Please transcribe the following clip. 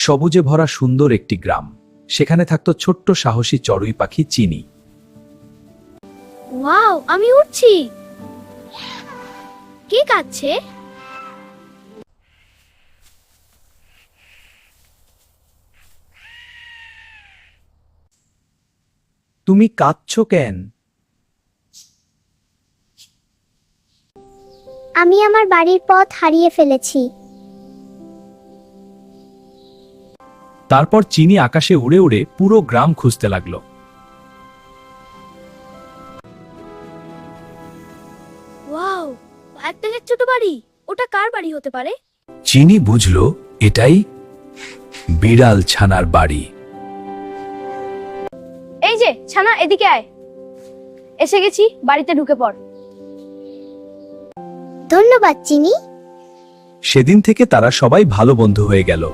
সবুজে ভরা সুন্দর একটি গ্রাম। সেখানে থাকতো ছোট্ট সাহসী চড়ুই পাখি চিনি। ওয়াও, আমি উড়ছি। কে কাঁদছে? তুমি কাঁদছো কেন? আমি আমার বাড়ির পথ হারিয়ে ফেলেছি। তারপর চিনি আকাশে উড়ে উড়ে পুরো গ্রাম খুঁজতে লাগলো। ওয়াও, একটা ছোট বাড়ি। ওটা কার বাড়ি হতে পারে? চিনি বুঝলো এটাই বিড়াল ছানার বাড়ি। এই যে ছানা, এদিকে আয়। এসে গেছি, বাড়িতে ঢুকে পড়। ধন্যবাদ চিনি। সেদিন থেকে তারা সবাই ভালো বন্ধু হয়ে গেল।